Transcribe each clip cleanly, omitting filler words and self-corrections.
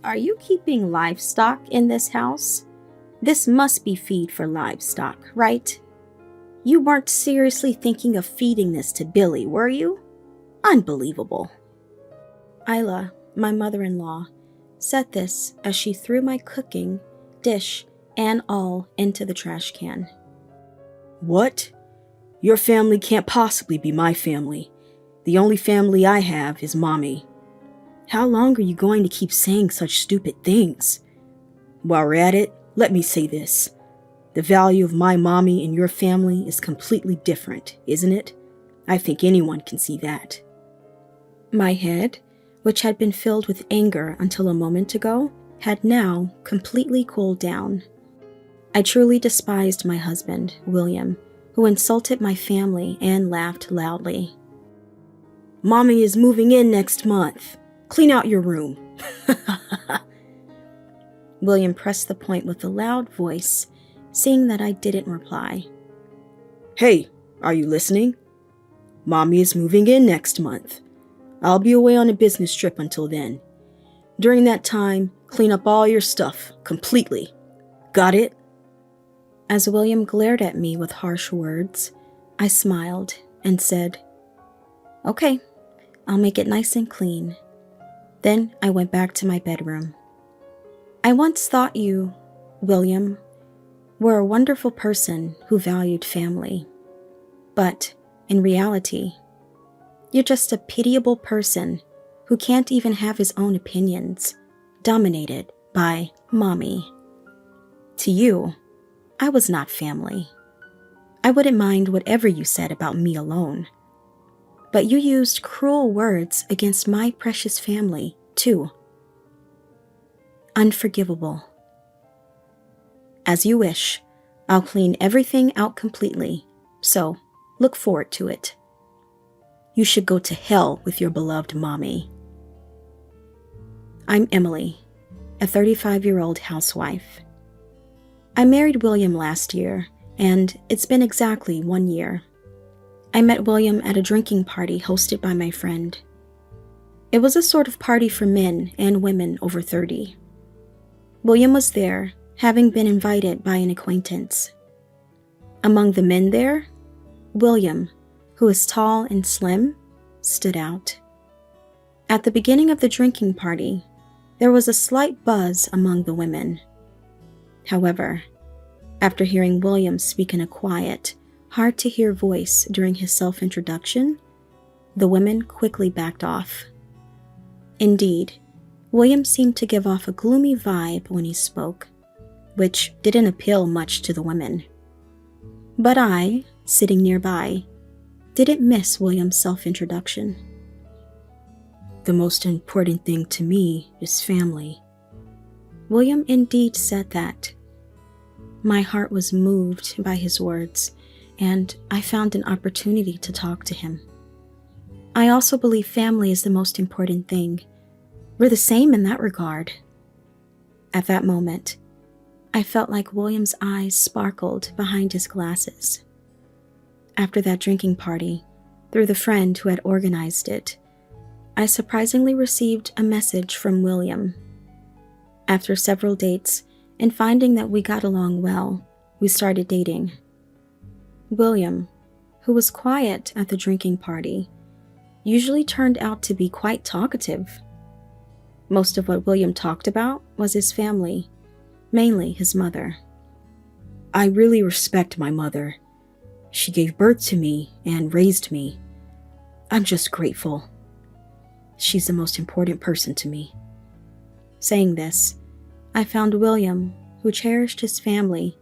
Are you keeping livestock in this house? This must be feed for livestock, right? You weren't seriously thinking of feeding this to Billy, were you? Unbelievable. Isla, my mother-in-law, said this as she threw my cooking, dish, and all into the trash can. What? Your family can't possibly be my family. The only family I have is Mommy. How long are you going to keep saying such stupid things? While we're at it, let me say this. The value of my mommy in your family is completely different, isn't it? I think anyone can see that. My head, which had been filled with anger until a moment ago, had now completely cooled down. I truly despised my husband, William, who insulted my family and laughed loudly. Mommy is moving in next month. Clean out your room. William pressed the point with a loud voice, seeing that I didn't reply. Hey, are you listening? Mommy is moving in next month. I'll be away on a business trip until then. During that time, clean up all your stuff completely. Got it? As William glared at me with harsh words, I smiled and said, "Okay, I'll make it nice and clean." Then I went back to my bedroom. I once thought you, William, were a wonderful person who valued family. But in reality, you're just a pitiable person who can't even have his own opinions, dominated by Mommy. To you, I was not family. I wouldn't mind whatever you said about me alone. But you used cruel words against my precious family, too. Unforgivable. As you wish, I'll clean everything out completely, so look forward to it. You should go to hell with your beloved Mommy. I'm Emily, a 35-year-old housewife. I married William last year, and it's been exactly 1 year. I met William at a drinking party hosted by my friend. It was a sort of party for men and women over 30. William was there, having been invited by an acquaintance. Among the men there, William, who is tall and slim, stood out. At the beginning of the drinking party, there was a slight buzz among the women. However, after hearing William speak in a quiet, hard-to-hear voice during his self-introduction, the women quickly backed off. Indeed, William seemed to give off a gloomy vibe when he spoke, which didn't appeal much to the women. But I, sitting nearby, didn't miss William's self-introduction. The most important thing to me is family. William indeed said that. My heart was moved by his words, and I found an opportunity to talk to him. I also believe family is the most important thing. We're the same in that regard. At that moment, I felt like William's eyes sparkled behind his glasses. After that drinking party, through the friend who had organized it, I surprisingly received a message from William. After several dates and finding that we got along well, we started dating. William, who was quiet at the drinking party, usually turned out to be quite talkative. Most of what William talked about was his family, mainly his mother. I really respect my mother. She gave birth to me and raised me. I'm just grateful. She's the most important person to me. Saying this, I found William, who cherished his family,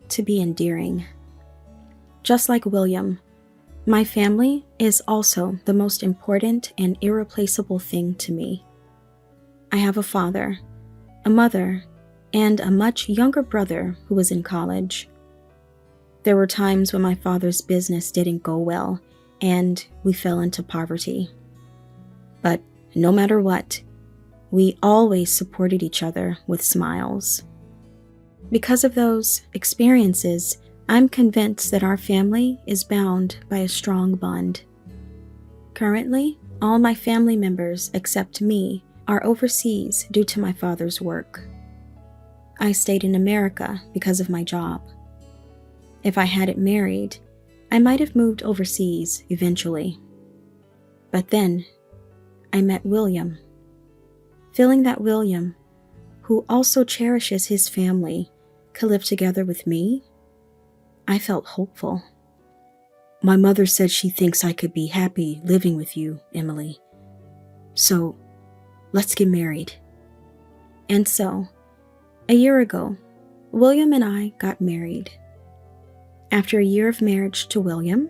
to be endearing. Just like William, my family is also the most important and irreplaceable thing to me. I have a father, a mother, and a much younger brother who was in college. There were times when my father's business didn't go well, and we fell into poverty. But no matter what, we always supported each other with smiles. Because of those experiences, I'm convinced that our family is bound by a strong bond. Currently, all my family members except me are overseas due to my father's work. I stayed in America because of my job. If I hadn't married, I might have moved overseas eventually. But then, I met William. Feeling that William, who also cherishes his family, could live together with me, I felt hopeful. My mother said she thinks I could be happy living with you, Emily. So, let's get married. And so, a year ago, William and I got married. After a year of marriage to William,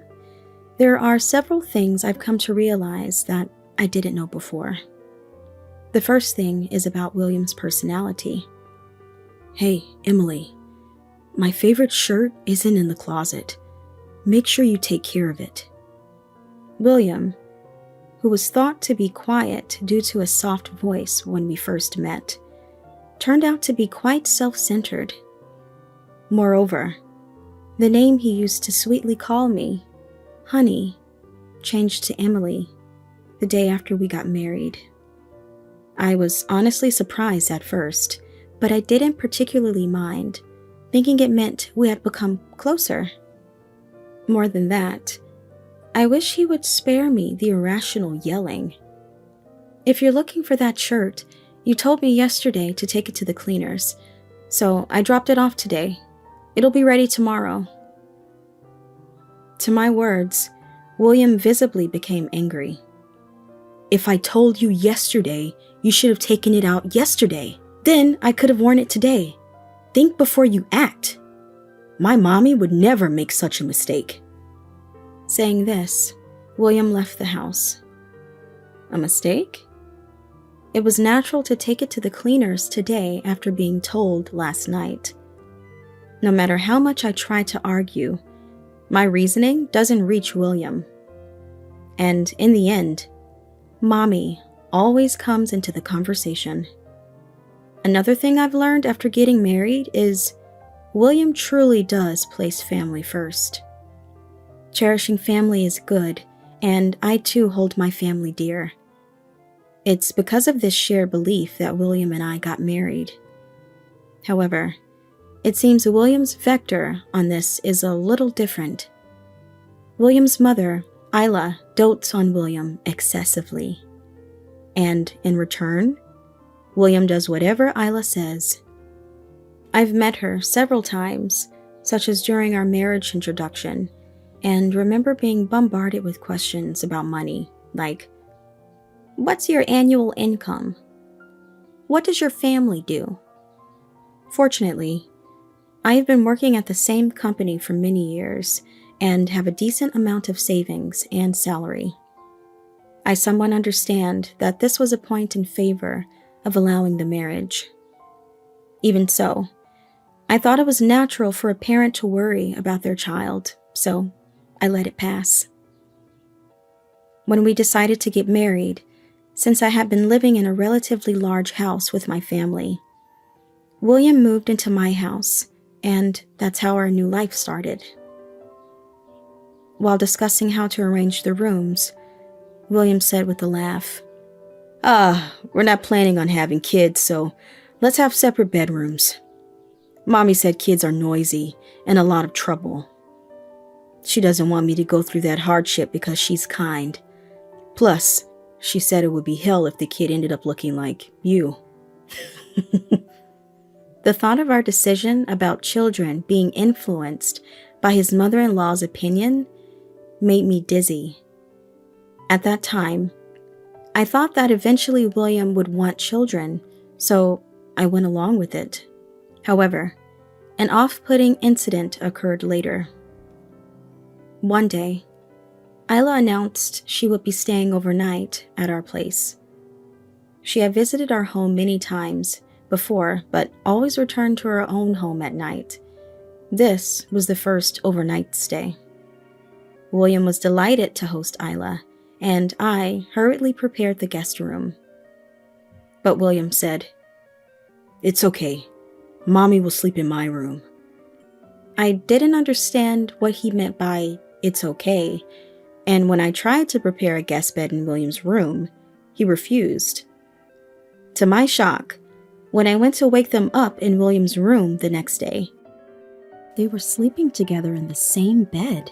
there are several things I've come to realize that I didn't know before. The first thing is about William's personality. Hey, Emily, my favorite shirt isn't in the closet. Make sure you take care of it. William, who was thought to be quiet due to a soft voice when we first met, turned out to be quite self-centered. Moreover, the name he used to sweetly call me, Honey, changed to Emily the day after we got married. I was honestly surprised at first, but I didn't particularly mind, thinking it meant we had become closer. More than that, I wish he would spare me the irrational yelling. If you're looking for that shirt, you told me yesterday to take it to the cleaners, so I dropped it off today. It'll be ready tomorrow. To my words, William visibly became angry. If I told you yesterday, you should have taken it out yesterday. Then I could have worn it today. Think before you act. My mommy would never make such a mistake. Saying this, William left the house. A mistake? It was natural to take it to the cleaners today after being told last night. No matter how much I try to argue, my reasoning doesn't reach William. And in the end, Mommy always comes into the conversation. Another thing I've learned after getting married is William truly does place family first. Cherishing family is good, and I too hold my family dear. It's because of this shared belief that William and I got married. However, it seems William's vector on this is a little different. William's mother, Isla, dotes on William excessively. And in return, William does whatever Isla says. I've met her several times, such as during our marriage introduction, and remember being bombarded with questions about money, like, what's your annual income? What does your family do? Fortunately, I have been working at the same company for many years and have a decent amount of savings and salary. I somewhat understand that this was a point in favor of allowing the marriage. Even so, I thought it was natural for a parent to worry about their child, so I let it pass. When we decided to get married, since I had been living in a relatively large house with my family, William moved into my house, and that's how our new life started. While discussing how to arrange the rooms, William said with a laugh, We're not planning on having kids, so let's have separate bedrooms. Mommy said kids are noisy and a lot of trouble. She doesn't want me to go through that hardship because she's kind. Plus, she said it would be hell if the kid ended up looking like you. The thought of our decision about children being influenced by his mother-in-law's opinion made me dizzy. At that time, I thought that eventually William would want children, so I went along with it. However, an off-putting incident occurred later. One day, Isla announced she would be staying overnight at our place. She had visited our home many times before, but always returned to her own home at night. This was the first overnight stay. William was delighted to host Isla, and I hurriedly prepared the guest room. But William said, "It's okay. Mommy will sleep in my room." I didn't understand what he meant by "it's okay," and when I tried to prepare a guest bed in William's room, he refused. To my shock, when I went to wake them up in William's room the next day, they were sleeping together in the same bed.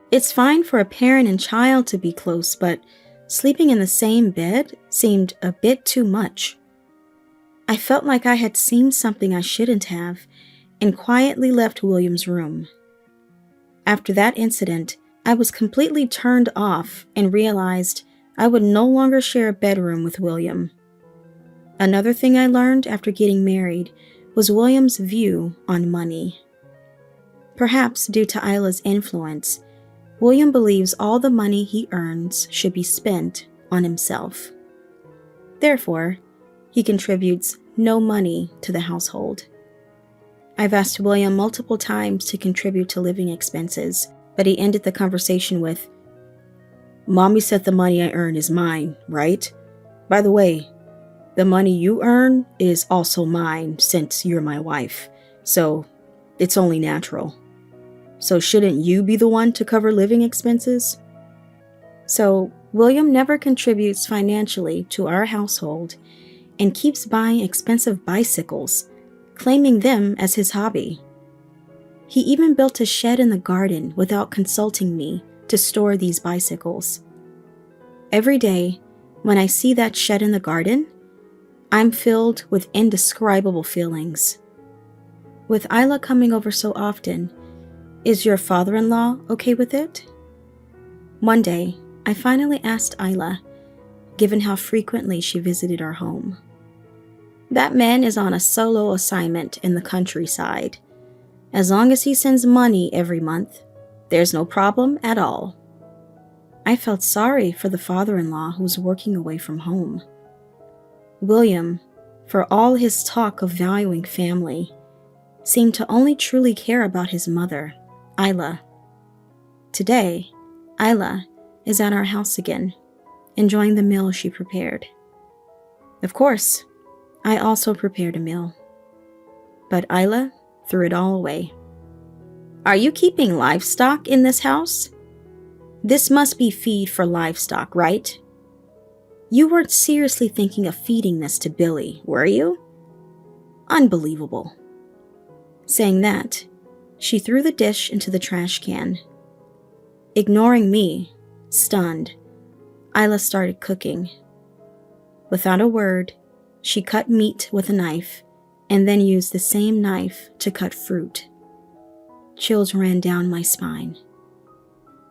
It's fine for a parent and child to be close, but sleeping in the same bed seemed a bit too much. I felt like I had seen something I shouldn't have and quietly left William's room. After that incident, I was completely turned off and realized I would no longer share a bedroom with William. Another thing I learned after getting married was William's view on money. Perhaps due to Isla's influence, William believes all the money he earns should be spent on himself. Therefore, he contributes no money to the household. I've asked William multiple times to contribute to living expenses, but he ended the conversation with, "Mommy said the money I earn is mine, right? By the way, the money you earn is also mine since you're my wife, so it's only natural. So shouldn't you be the one to cover living expenses?" So William never contributes financially to our household and keeps buying expensive bicycles, claiming them as his hobby. He even built a shed in the garden without consulting me to store these bicycles. Every day, when I see that shed in the garden, I'm filled with indescribable feelings. With Isla coming over so often, is your father-in-law okay with it? One day, I finally asked Isla, given how frequently she visited our home. That man is on a solo assignment in the countryside. As long as he sends money every month, there's no problem at all. I felt sorry for the father-in-law who's working away from home. William, for all his talk of valuing family, seemed to only truly care about his mother, Isla. Today, Isla is at our house again, enjoying the meal she prepared. Of course, I also prepared a meal. But Isla threw it all away. "Are you keeping livestock in this house? This must be feed for livestock, right? You weren't seriously thinking of feeding this to Billy, were you? Unbelievable." Saying that, she threw the dish into the trash can. Ignoring me, stunned, Isla started cooking. Without a word, she cut meat with a knife and then used the same knife to cut fruit. Chills ran down my spine.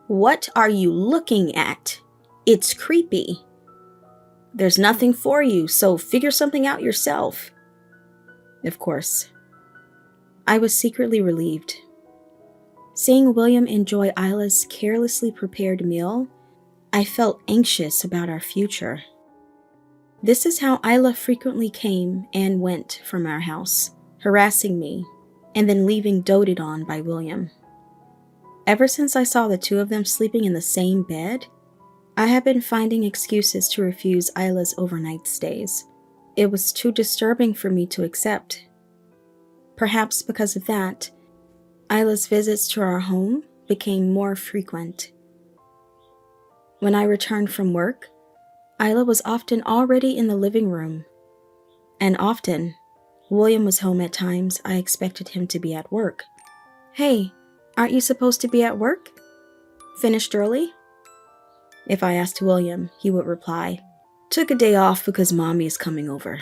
"What are you looking at? It's creepy. There's nothing for you, so figure something out yourself." Of course, I was secretly relieved. Seeing William enjoy Isla's carelessly prepared meal, I felt anxious about our future. This is how Isla frequently came and went from our house, harassing me, and then leaving doted on by William. Ever since I saw the two of them sleeping in the same bed, I have been finding excuses to refuse Isla's overnight stays. It was too disturbing for me to accept. Perhaps because of that, Isla's visits to our home became more frequent. When I returned from work, Isla was often already in the living room. And often, William was home at times I expected him to be at work. "Hey, aren't you supposed to be at work? Finished early?" If I asked William, he would reply, "Took a day off because Mommy is coming over."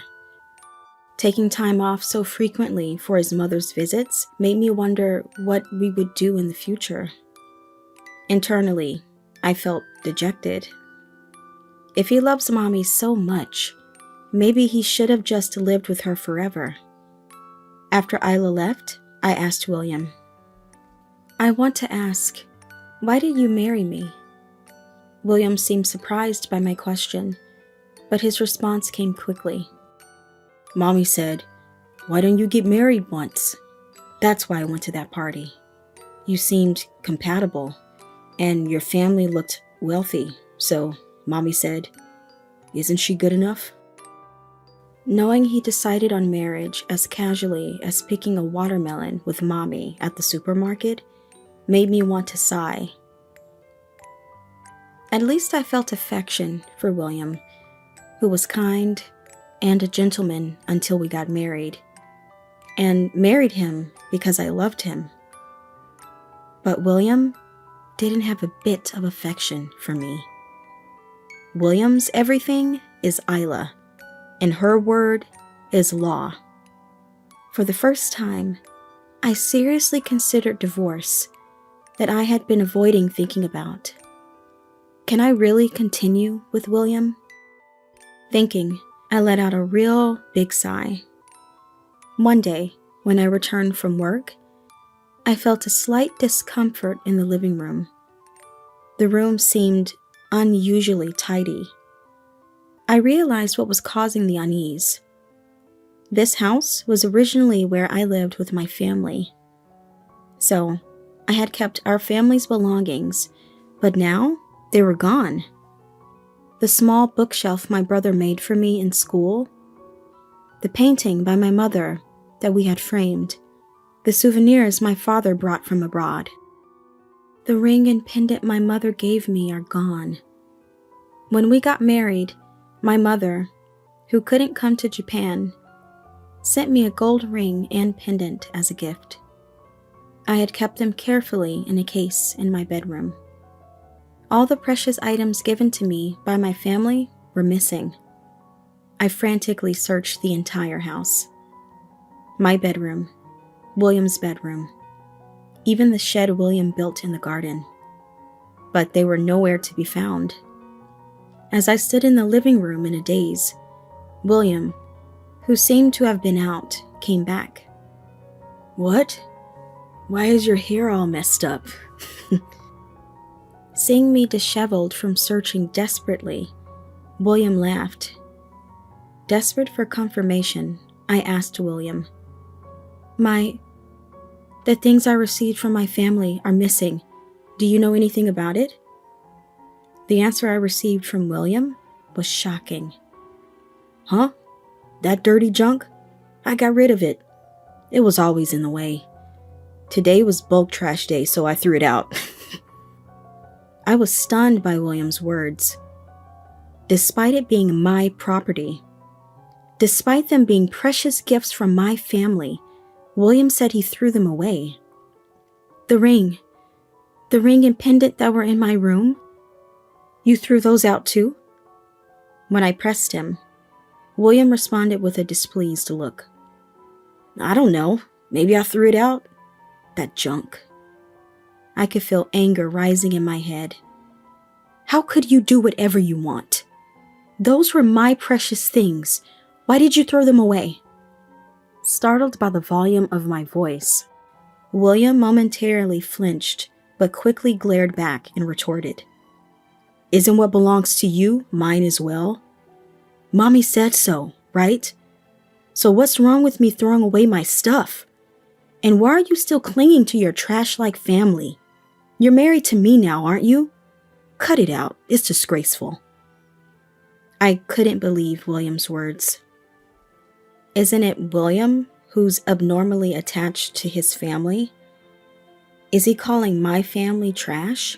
Taking time off so frequently for his mother's visits made me wonder what we would do in the future. Internally, I felt dejected. If he loves Mommy so much, maybe he should have just lived with her forever. After Isla left, I asked William, "I want to ask, why did you marry me?" William seemed surprised by my question, but his response came quickly. "Mommy said, 'Why don't you get married once?' That's why I went to that party. You seemed compatible, and your family looked wealthy, so Mommy said, 'Isn't she good enough?'" Knowing he decided on marriage as casually as picking a watermelon with Mommy at the supermarket made me want to sigh. At least I felt affection for William, who was kind and a gentleman until we got married, and married him because I loved him. But William didn't have a bit of affection for me. William's everything is Isla, and her word is law. For the first time, I seriously considered divorce that I had been avoiding thinking about. Can I really continue with William? Thinking, I let out a real big sigh. One day, when I returned from work, I felt a slight discomfort in the living room. The room seemed unusually tidy. I realized what was causing the unease. This house was originally where I lived with my family. So, I had kept our family's belongings, but now they were gone. The small bookshelf my brother made for me in school, the painting by my mother that we had framed, the souvenirs my father brought from abroad. The ring and pendant my mother gave me are gone. When we got married, my mother, who couldn't come to Japan, sent me a gold ring and pendant as a gift. I had kept them carefully in a case in my bedroom. All the precious items given to me by my family were missing. I frantically searched the entire house. My bedroom, William's bedroom, even the shed William built in the garden. But they were nowhere to be found. As I stood in the living room in a daze, William, who seemed to have been out, came back. What? Why is your hair all messed up? Seeing me disheveled from searching desperately, William laughed. Desperate for confirmation, I asked William, The things I received from my family are missing. Do you know anything about it? The answer I received from William was shocking. Huh? That dirty junk? I got rid of it. It was always in the way. Today was bulk trash day, so I threw it out. I was stunned by William's words. Despite it being my property, despite them being precious gifts from my family, William said he threw them away. The ring and pendant that were in my room, you threw those out too? When I pressed him, William responded with a displeased look. I don't know. Maybe I threw it out. That junk. I could feel anger rising in my head. How could you do whatever you want? Those were my precious things. Why did you throw them away? Startled by the volume of my voice, William momentarily flinched, but quickly glared back and retorted. Isn't what belongs to you mine as well? Mommy said so, right? So what's wrong with me throwing away my stuff? And why are you still clinging to your trash-like family? You're married to me now, aren't you? Cut it out. It's disgraceful. I couldn't believe William's words. Isn't it William who's abnormally attached to his family? Is he calling my family trash?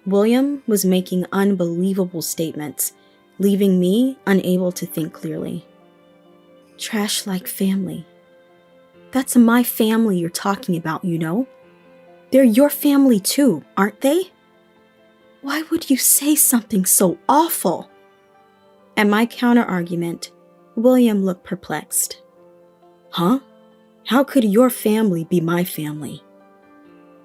William was making unbelievable statements, leaving me unable to think clearly. Trash-like family. That's my family you're talking about, you know? They're your family too, aren't they? Why would you say something so awful? At my counter-argument, William looked perplexed. Huh? How could your family be my family?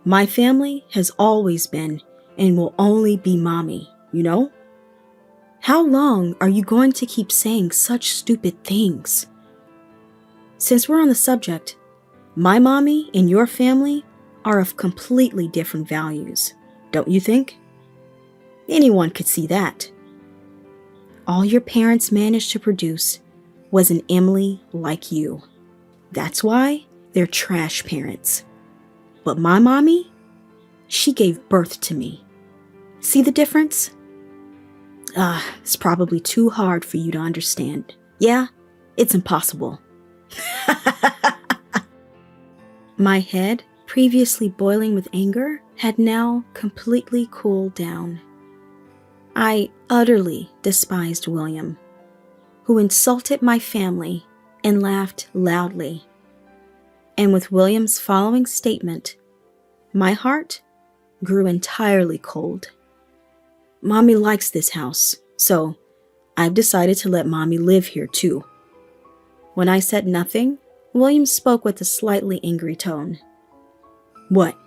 My family has always been and will only be Mommy, you know? How long are you going to keep saying such stupid things? Since we're on the subject, my mommy and your family are of completely different values, don't you think? Anyone could see that. All your parents managed to produce was an Emily like you. That's why they're trash parents. But my mommy, she gave birth to me. See the difference? It's probably too hard for you to understand. Yeah, it's impossible. My head, previously boiling with anger, had now completely cooled down. I utterly despised William. who insulted my family and laughed loudly. And with William's following statement, my heart grew entirely cold. Mommy likes this house, so I've decided to let Mommy live here too. When I said nothing, William spoke with a slightly angry tone. What?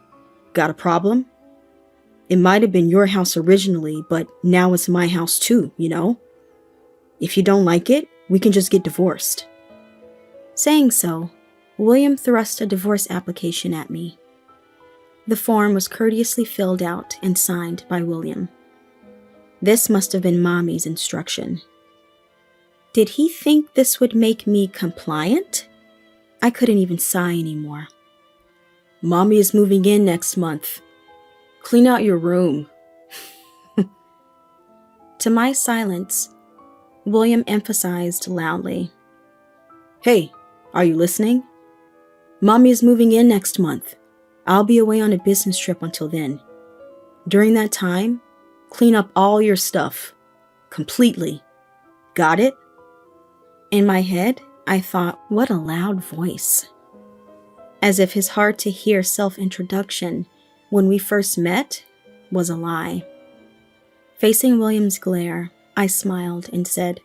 Got a problem? It might have been your house originally, but now it's my house too, you know? If you don't like it, we can just get divorced. Saying so, William thrust a divorce application at me. The form was courteously filled out and signed by William. This must have been Mommy's instruction. Did he think this would make me compliant? I couldn't even sigh anymore. Mommy is moving in next month. Clean out your room. To my silence, William emphasized loudly. Hey, are you listening? Mommy is moving in next month. I'll be away on a business trip until then. During that time, clean up all your stuff. Completely. Got it? In my head, I thought, what a loud voice. As if his hard-to-hear self-introduction when we first met was a lie. Facing William's glare, I smiled and said,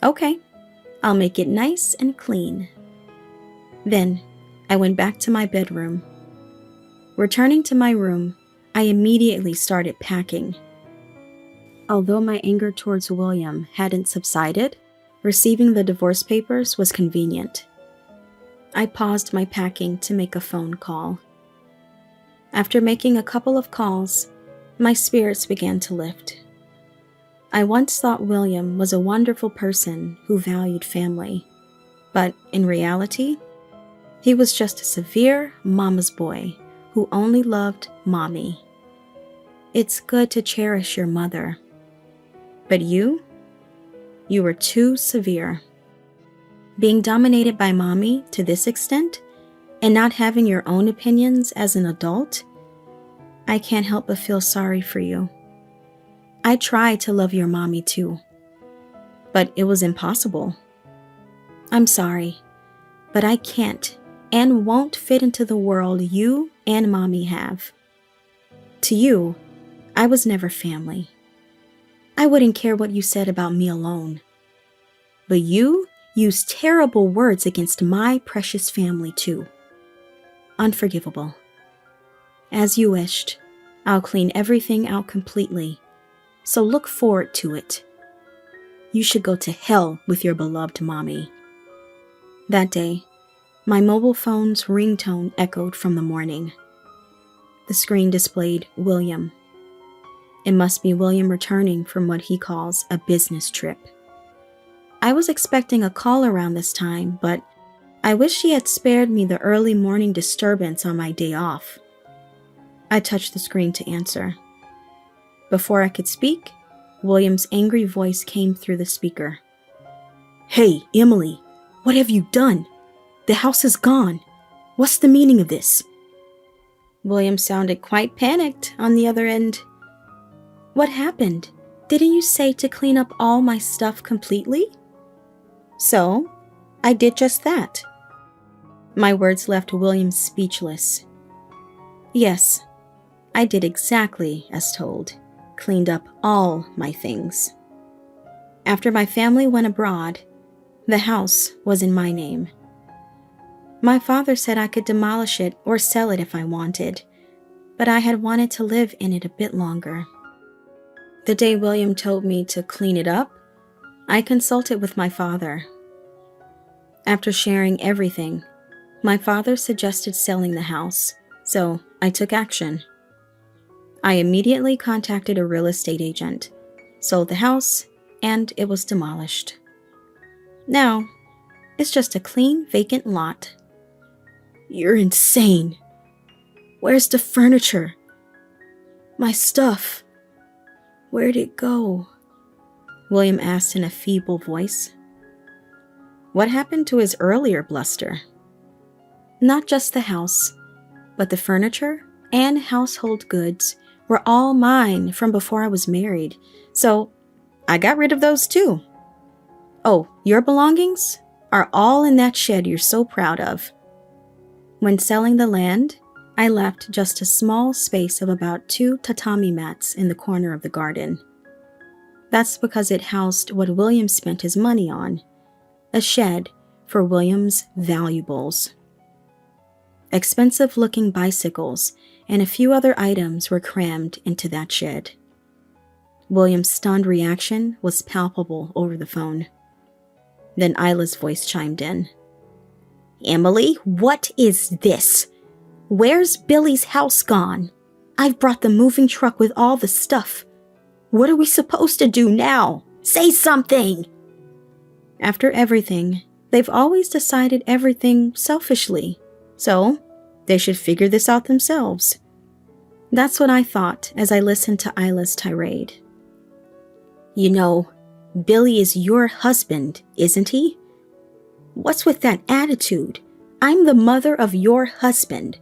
Okay, I'll make it nice and clean. Then, I went back to my bedroom. Returning to my room, I immediately started packing. Although my anger towards William hadn't subsided, receiving the divorce papers was convenient. I paused my packing to make a phone call. After making a couple of calls, my spirits began to lift. I once thought William was a wonderful person who valued family, but in reality, he was just a severe mama's boy who only loved Mommy. It's good to cherish your mother, but you were too severe. Being dominated by Mommy to this extent, and not having your own opinions as an adult, I can't help but feel sorry for you. I tried to love your Mommy too, but it was impossible. I'm sorry, but I can't and won't fit into the world you and Mommy have. To you, I was never family. I wouldn't care what you said about me alone. But you used terrible words against my precious family too. Unforgivable. As you wished, I'll clean everything out completely, so look forward to it. You should go to hell with your beloved Mommy. That day, my mobile phone's ringtone echoed from the morning. The screen displayed William. It must be William returning from what he calls a business trip. I was expecting a call around this time, but I wish he had spared me the early morning disturbance on my day off. I touched the screen to answer. Before I could speak, William's angry voice came through the speaker. Hey, Emily, what have you done? The house is gone. What's the meaning of this? William sounded quite panicked on the other end. What happened? Didn't you say to clean up all my stuff completely? So, I did just that. My words left William speechless. Yes, I did exactly as told, cleaned up all my things. After my family went abroad, the house was in my name. My father said I could demolish it or sell it if I wanted, but I had wanted to live in it a bit longer. The day William told me to clean it up, I consulted with my father. After sharing everything, my father suggested selling the house, so I took action. I immediately contacted a real estate agent, sold the house, and it was demolished. Now, it's just a clean, vacant lot. You're insane. Where's the furniture? My stuff. Where'd it go? William asked in a feeble voice. What happened to his earlier bluster? Not just the house, but the furniture and household goods were all mine from before I was married, so I got rid of those too. Oh, your belongings are all in that shed you're so proud of. When selling the land, I left just a small space of about 2 tatami mats in the corner of the garden. That's because it housed what William spent his money on, a shed for William's valuables. Expensive-looking bicycles and a few other items were crammed into that shed. William's stunned reaction was palpable over the phone. Then Isla's voice chimed in. Emily, what is this? Where's Billy's house gone? I've brought the moving truck with all the stuff. What are we supposed to do now? Say something! After everything, they've always decided everything selfishly, so they should figure this out themselves. That's what I thought as I listened to Isla's tirade. You know, Billy is your husband, isn't he? What's with that attitude? I'm the mother of your husband.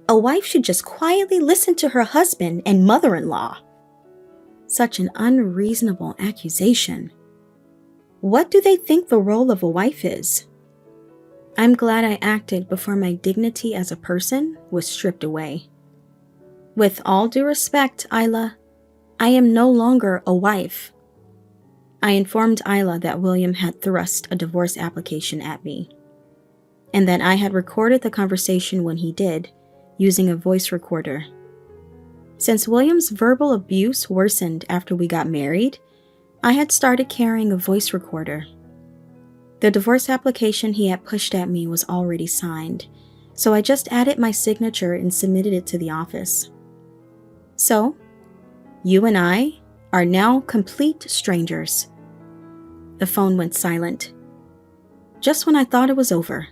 A wife should just quietly listen to her husband and mother-in-law. Such an unreasonable accusation. What do they think the role of a wife is? I'm glad I acted before my dignity as a person was stripped away. With all due respect, Isla, I am no longer a wife. I informed Isla that William had thrust a divorce application at me, and that I had recorded the conversation when he did, using a voice recorder. Since William's verbal abuse worsened after we got married, I had started carrying a voice recorder. The divorce application he had pushed at me was already signed, so I just added my signature and submitted it to the office. So, you and I are now complete strangers. The phone went silent. Just when I thought it was over,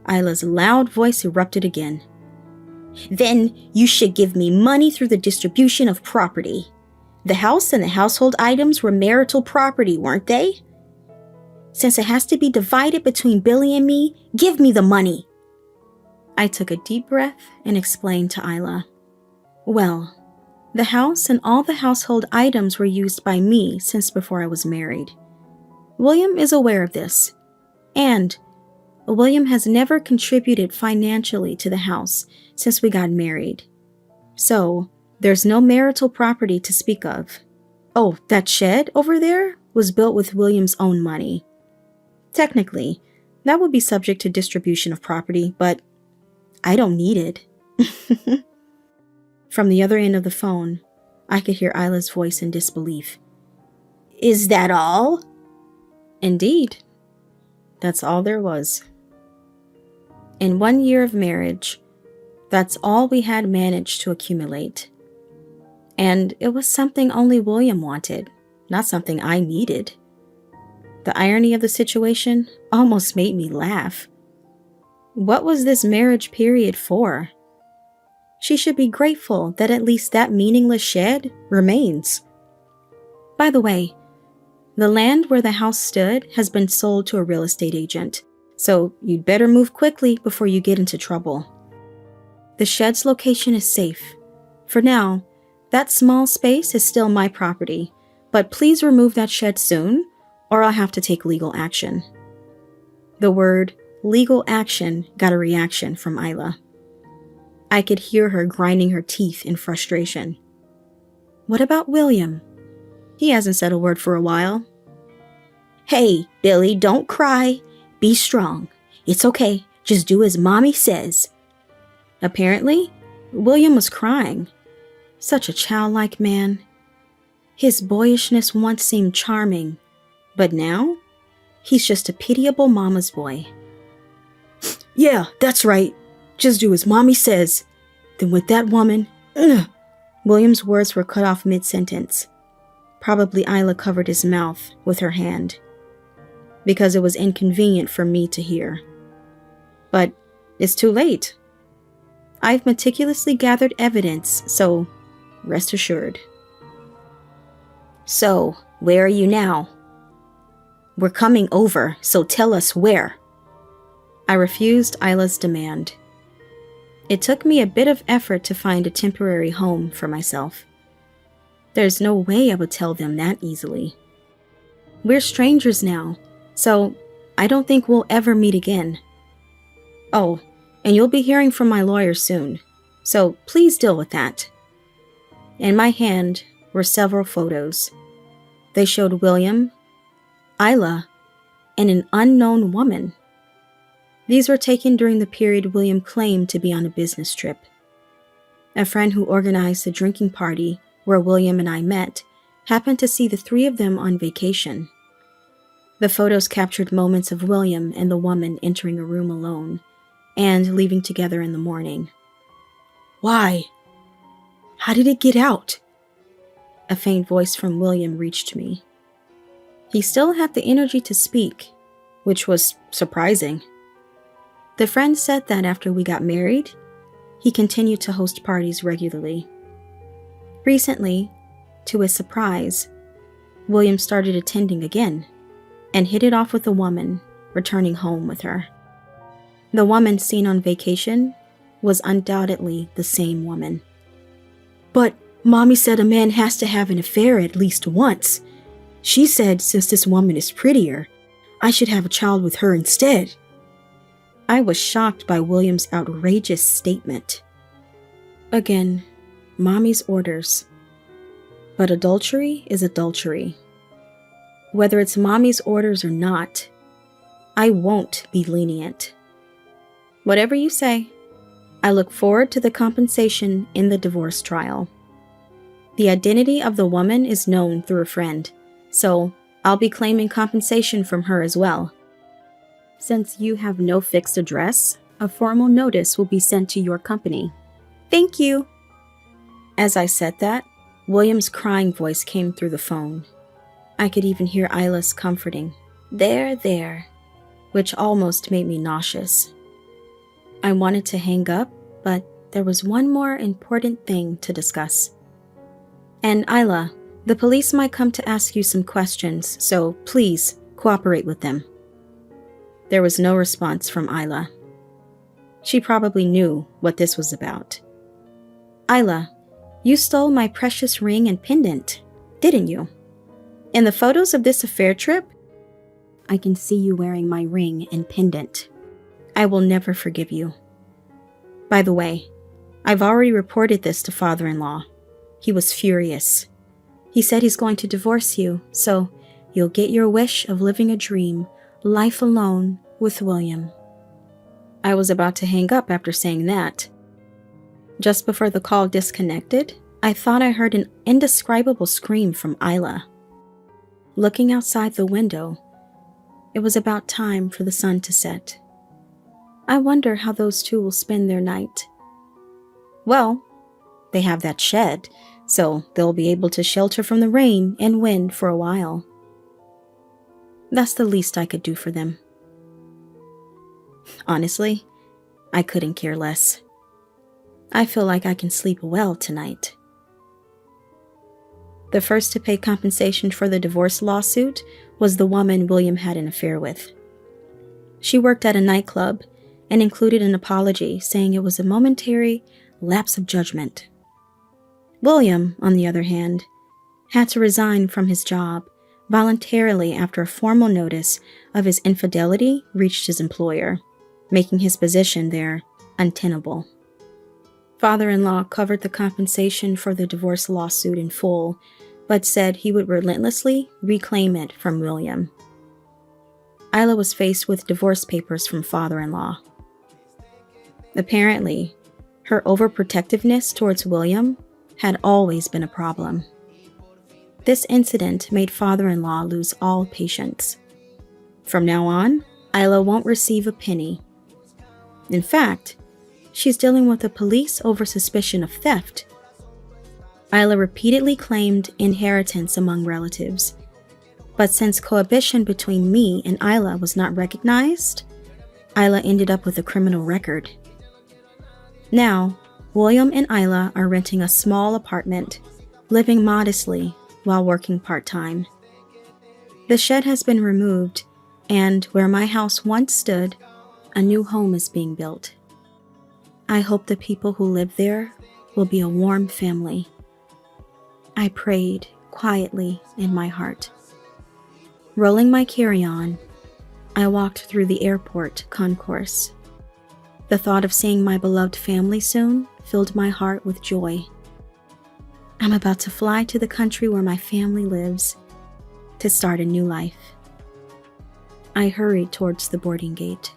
Isla's loud voice erupted again. Then you should give me money through the distribution of property. The house and the household items were marital property, weren't they? Since it has to be divided between Billy and me, give me the money. I took a deep breath and explained to Isla. Well, the house and all the household items were used by me since before I was married. William is aware of this, and William has never contributed financially to the house since we got married. So, there's no marital property to speak of. Oh, that shed over there was built with William's own money. Technically, that would be subject to distribution of property, but I don't need it. From the other end of the phone, I could hear Isla's voice in disbelief. Is that all? Indeed. That's all there was. In 1 year of marriage, that's all we had managed to accumulate. And it was something only William wanted, not something I needed. The irony of the situation almost made me laugh. What was this marriage period for? She should be grateful that at least that meaningless shed remains. By the way, the land where the house stood has been sold to a real estate agent, so you'd better move quickly before you get into trouble. The shed's location is safe. For now, that small space is still my property, but please remove that shed soon, or I'll have to take legal action. The word legal action got a reaction from Isla. I could hear her grinding her teeth in frustration. What about William? He hasn't said a word for a while. Hey, Billy, don't cry. Be strong. It's okay. Just do as Mommy says. Apparently, William was crying. Such a childlike man. His boyishness once seemed charming, but now, he's just a pitiable mama's boy. Yeah, that's right. Just do as Mommy says. Then with that woman... William's words were cut off mid-sentence. Probably Isla covered his mouth with her hand, because it was inconvenient for me to hear. But it's too late. I've meticulously gathered evidence, so rest assured. So, where are you now? We're coming over, so tell us where. I refused Isla's demand. It took me a bit of effort to find a temporary home for myself. There's no way I would tell them that easily. We're strangers now, So, I don't think we'll ever meet again. Oh, and you'll be hearing from my lawyer soon, so please deal with that. In my hand were several photos. They showed William, Isla, and an unknown woman. These were taken during the period William claimed to be on a business trip. A friend who organized the drinking party where William and I met happened to see the three of them on vacation. The photos captured moments of William and the woman entering a room alone and leaving together in the morning. Why? How did it get out? A faint voice from William reached me. He still had the energy to speak, which was surprising. The friend said that after we got married, he continued to host parties regularly. Recently, to his surprise, William started attending again and hit it off with the woman, returning home with her. The woman seen on vacation was undoubtedly the same woman. But Mommy said a man has to have an affair at least once. She said since this woman is prettier, I should have a child with her instead. I was shocked by William's outrageous statement. Again, Mommy's orders. But adultery is adultery. Whether it's Mommy's orders or not, I won't be lenient. Whatever you say, I look forward to the compensation in the divorce trial. The identity of the woman is known through a friend, so I'll be claiming compensation from her as well. Since you have no fixed address, a formal notice will be sent to your company. Thank you. As I said that, William's crying voice came through the phone. I could even hear Isla's comforting, "There, there," which almost made me nauseous. I wanted to hang up, but there was one more important thing to discuss. And Isla, the police might come to ask you some questions, so please cooperate with them. There was no response from Isla. She probably knew what this was about. Isla, you stole my precious ring and pendant, didn't you? In the photos of this affair trip, I can see you wearing my ring and pendant. I will never forgive you. By the way, I've already reported this to father-in-law. He was furious. He said he's going to divorce you, so you'll get your wish of living a dream, life alone with William. I was about to hang up after saying that. Just before the call disconnected, I thought I heard an indescribable scream from Isla. Looking outside the window, it was about time for the sun to set. I wonder how those two will spend their night. Well, they have that shed, so they'll be able to shelter from the rain and wind for a while. That's the least I could do for them. Honestly, I couldn't care less. I feel like I can sleep well tonight. The first to pay compensation for the divorce lawsuit was the woman William had an affair with. She worked at a nightclub and included an apology saying it was a momentary lapse of judgment. William, on the other hand, had to resign from his job voluntarily after a formal notice of his infidelity reached his employer, making his position there untenable. Father-in-law covered the compensation for the divorce lawsuit in full, but said he would relentlessly reclaim it from William. Isla was faced with divorce papers from father-in-law. Apparently, her overprotectiveness towards William had always been a problem. This incident made father-in-law lose all patience. From now on, Isla won't receive a penny. In fact, she's dealing with the police over suspicion of theft. Isla repeatedly claimed inheritance among relatives, but since cohabitation between me and Isla was not recognized, Isla ended up with a criminal record. Now, William and Isla are renting a small apartment, living modestly while working part-time. The shed has been removed, and where my house once stood, a new home is being built. I hope the people who live there will be a warm family. I prayed quietly in my heart. Rolling my carry-on, I walked through the airport concourse. The thought of seeing my beloved family soon filled my heart with joy. I'm about to fly to the country where my family lives to start a new life. I hurried towards the boarding gate.